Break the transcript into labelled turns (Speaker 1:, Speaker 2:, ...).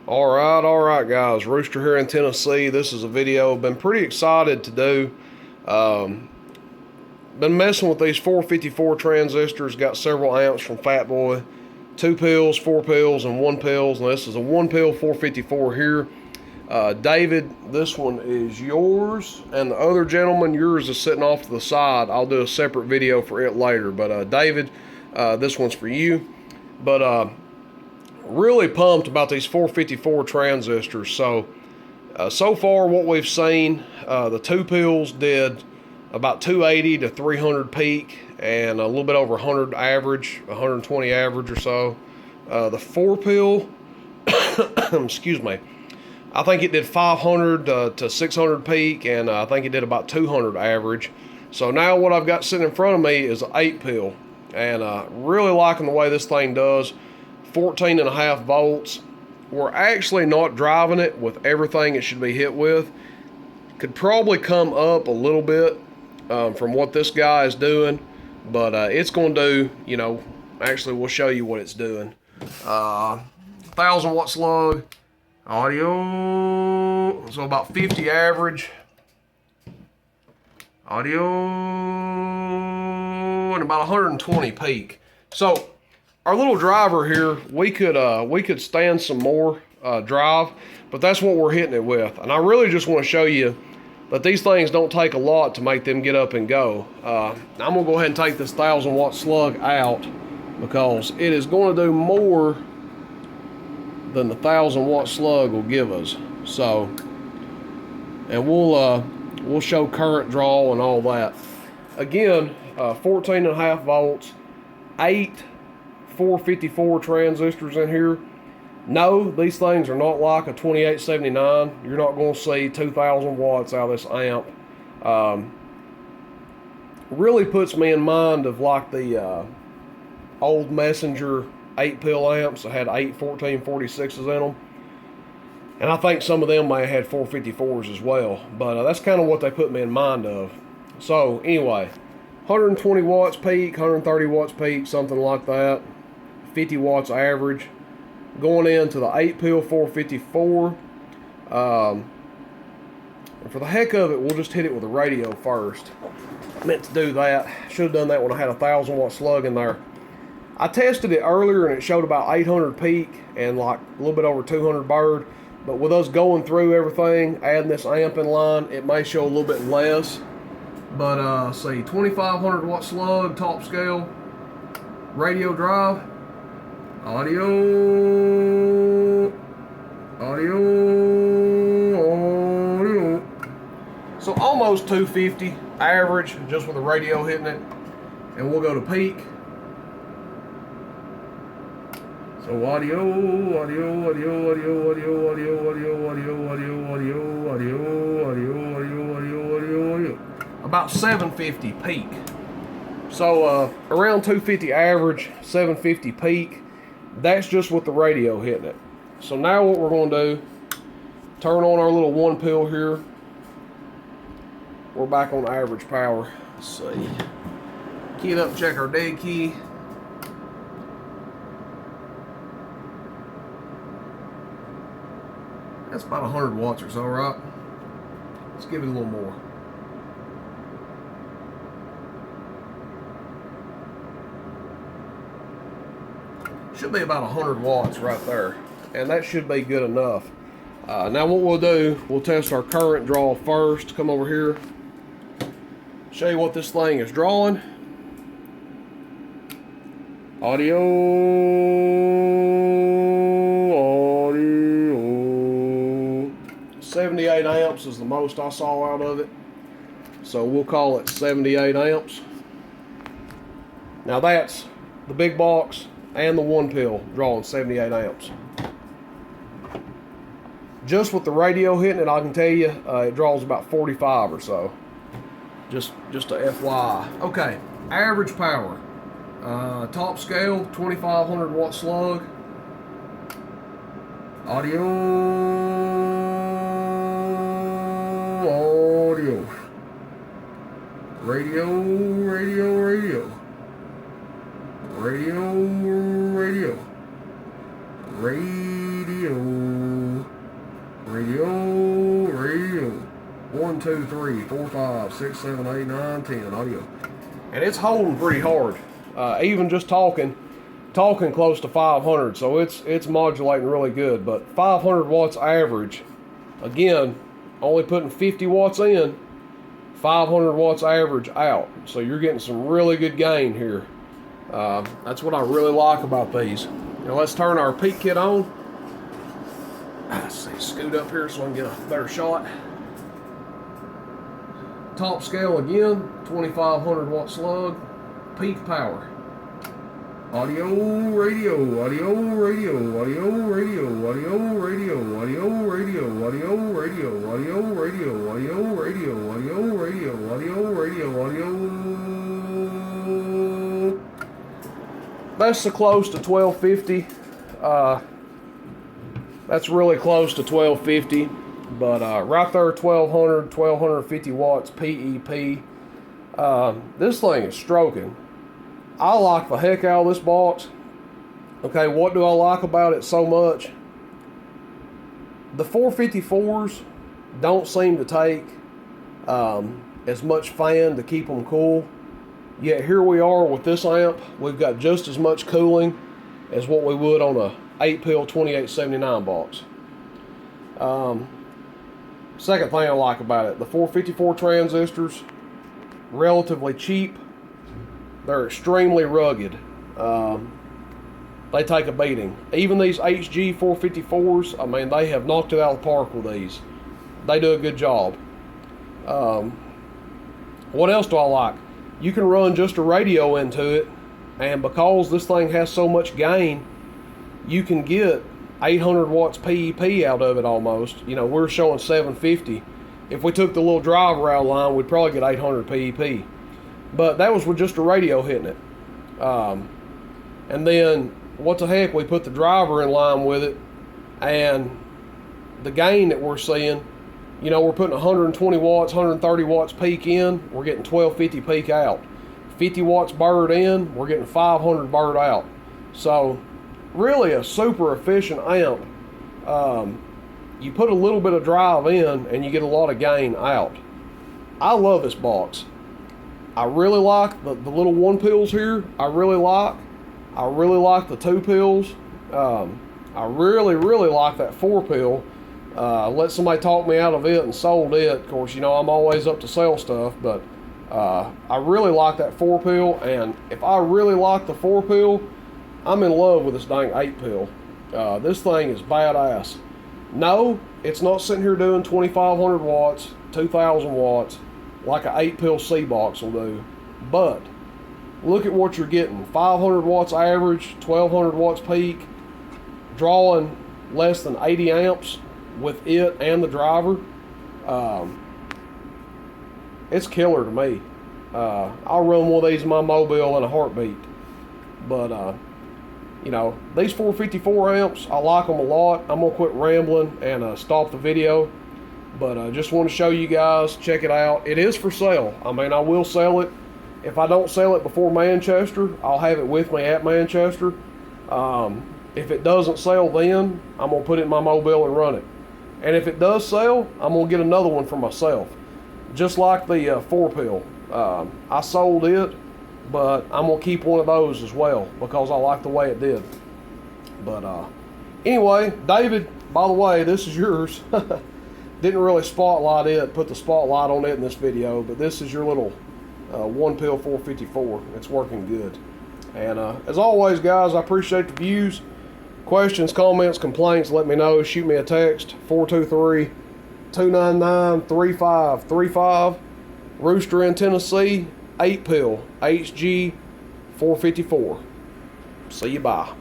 Speaker 1: All right, guys. Rooster here in Tennessee. This is a video I've been pretty excited to do. Um, been messing with these 454 transistors. Got several amps from Fatboy. 2 pills, 4 pills, and 1 pills. And this is a 1 pill 454 here. David, this one is yours. And the other gentleman, yours is sitting off to the side. I'll do a separate video for it later. But David, this one's for you. But really pumped about these 454 transistors. So far what we've seen, the 2 pills did about 280 to 300 peak and a little bit over 100 average, 120 average or so. The 4 pill, excuse me, I think it did 500 to 600 peak, and I think it did about 200 average. So now what I've got sitting in front of me is an 8 pill, and really liking the way this thing does. 14.5 volts. We're actually not driving it with everything it should be hit with. Could probably come up a little bit from what this guy is doing, but it's going to do, actually we'll show you what it's doing. 1,000 watt slug, audio, so about 50 average, audio, and about 120 peak. So our little driver here, we could stand some more drive, but that's what we're hitting it with. And I really just want to show you that these things don't take a lot to make them get up and go. I'm gonna go ahead and take this 1,000 watt slug out because it is going to do more than the 1,000 watt slug will give us. So, and we'll show current draw and all that. Again, 14.5 volts, 8 454 transistors in here. No, these things are not like a 2879. You're not going to see 2,000 watts out of this amp. Really puts me in mind of like the old Messenger 8 pill amps that had 8 1446s in them. And I think some of them may have had 454s as well. But that's kind of what they put me in mind of. So anyway, 120 watts peak, 130 watts peak, something like that. 50 watts average. Going into the 8 pill 454. And for the heck of it, we'll just hit it with the radio first. I meant to do that. Should have done that when I had a 1,000 watt slug in there. I tested it earlier and it showed about 800 peak and like a little bit over 200 bird. But with us going through everything, adding this amp in line, it may show a little bit less. But see, 2,500 watt slug, top scale, radio drive, audio, so almost 250 average just with the radio hitting it. And we'll go to peak. So audio, about 750 peak. So around 250 average, 750 peak. That's just with the radio hitting it. So now what we're going to do, turn on our little 1 pill here. We're back on average power. Let's see. Key it up, check our dead key. That's about 100 watts or so, right? Let's give it a little more. Should be about 100 watts right there, and that should be good enough. Now what we'll do, we'll test our current draw first. Come over here, show you what this thing is drawing. Audio, 78 amps is the most I saw out of it, so we'll call it 78 amps. Now that's the big box and the 1 pill drawing 78 amps. Just with the radio hitting it, I can tell you it draws about 45 or so. Just a FYI. Okay, average power. Top scale, 2,500 watt slug. Audio. Radio. Radio. Radio. 1, 2, 3, 4, 5, 6, 7, 8, 9, 10. Audio. And it's holding pretty hard. Even just talking close to 500. So it's modulating really good. But 500 watts average. Again, only putting 50 watts in. 500 watts average out. So you're getting some really good gain here. That's what I really like about these. Now let's turn our peak kit on. Let's see, scoot up here so I can get a better shot. Top scale again, 2500 watt slug, peak power. Audio, radio, audio, radio, audio, radio, audio, radio, audio, radio, audio, radio, audio, radio, audio, radio, audio, radio, audio, radio, audio. That's so close to 1250. That's really close to 1250. But right there, 1250 watts PEP. This thing is stroking. I like the heck out of this box. Okay, what do I like about it so much? The 454s don't seem to take as much fan to keep them cool. Yet here we are with this amp. We've got just as much cooling as what we would on a 8-pill 2879 box. Second thing I like about it, the 454 transistors, relatively cheap. They're extremely rugged. They take a beating. Even these HG-454s, I mean, they have knocked it out of the park with these. They do a good job. What else do I like? You can run just a radio into it, and because this thing has so much gain, you can get 800 watts PEP out of it almost. You know, we're showing 750. If we took the little driver out line, we'd probably get 800 PEP. But that was with just a radio hitting it. And then, what the heck, we put the driver in line with it, and the gain that we're seeing, you know, we're putting 120 watts, 130 watts peak in, we're getting 1250 peak out. 50 watts bird in, we're getting 500 bird out. So, really a super efficient amp. You put a little bit of drive in and you get a lot of gain out. I love this box. I really like the little 1 pills here. I really like the 2 pills. I really like that 4 pill. Let somebody talk me out of it and sold it. Of course, you know, I'm always up to sell stuff, but I really like that 4 pill, and if I really like the 4 pill, I'm in love with this dang 8 pill. This thing is badass. No, it's not sitting here doing 2,500 watts, 2,000 watts, like an 8 pill C box will do. But look at what you're getting. 500 watts average, 1,200 watts peak, drawing less than 80 amps with it and the driver. It's killer to me. I'll run one of these in my mobile in a heartbeat. But you know, these 454 amps, I like them a lot. I'm gonna quit rambling and stop the video. But I just want to show you guys, check it out. It is for sale. I mean, I will sell it. If I don't sell it before Manchester, I'll have it with me at Manchester. If it doesn't sell then, I'm going to put it in my mobile and run it. And if it does sell, I'm going to get another one for myself. Just like the 4 pill. I sold it, but I'm going to keep one of those as well because I like the way it did. But anyway, David, by the way, this is yours. Didn't really spotlight it, put the spotlight on it in this video, but this is your little 1 pill 454. It's working good. And as always, guys, I appreciate the views. Questions, comments, complaints, let me know. Shoot me a text, 423-299-3535. Rooster in Tennessee, 8 pill, HG-454. See you, bye.